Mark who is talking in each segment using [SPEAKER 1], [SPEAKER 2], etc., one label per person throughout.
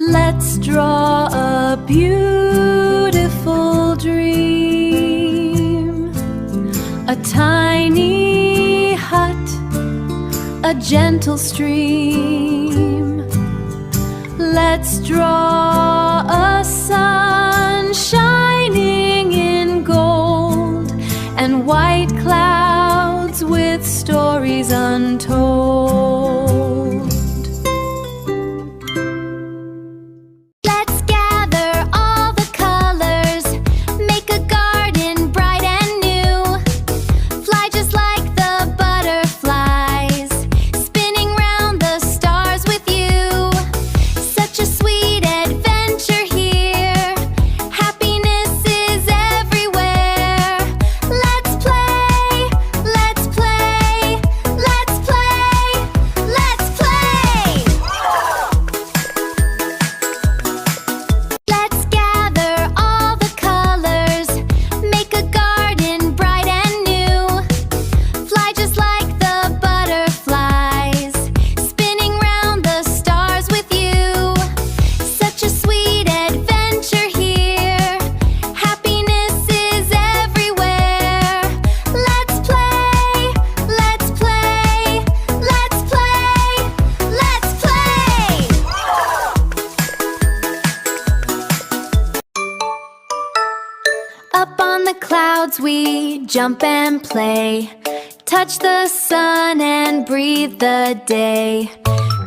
[SPEAKER 1] Let's draw a beautiful dream. A tiny hut, a gentle stream. Let's draw a sun shining in gold and white clouds with stories untold. We jump and play, touch the sun and breathe the day.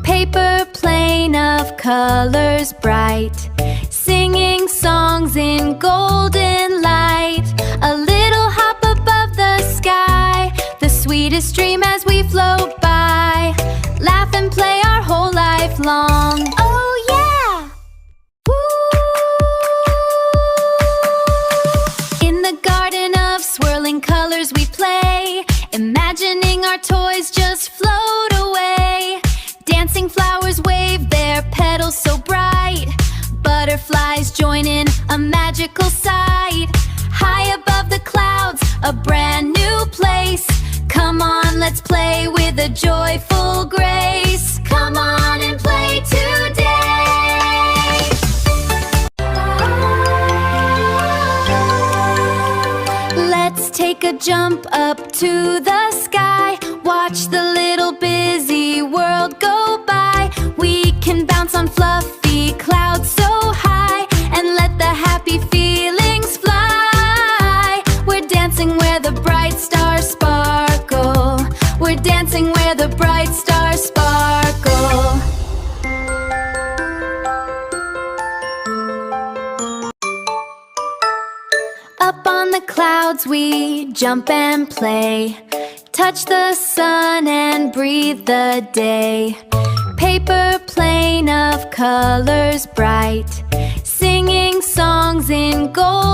[SPEAKER 1] Paper plane of colors bright, singing songs in golden light. A little hop above the sky, the sweetest dream as we float by. Laugh and play our whole life long. Oh yeah! Woo! In the garden of swirling colors we play, imagining our toys just float away. Dancing flowers wave their petals so bright, butterflies join in a magical sight. High above the clouds, a brand new place. Come on, let's play with a joyful grace. Come on and play today. Let's take a jump up to the sky. Watch the little busy world go by. We can bounce on fluffy clouds so high and let the happy feelings fly. We're dancing where the bright stars sparkle. We're dancing where the bright stars sparkle. Up on the clouds we jump and play, touch the sun and breathe the day. Paper plane of colors bright, singing songs in gold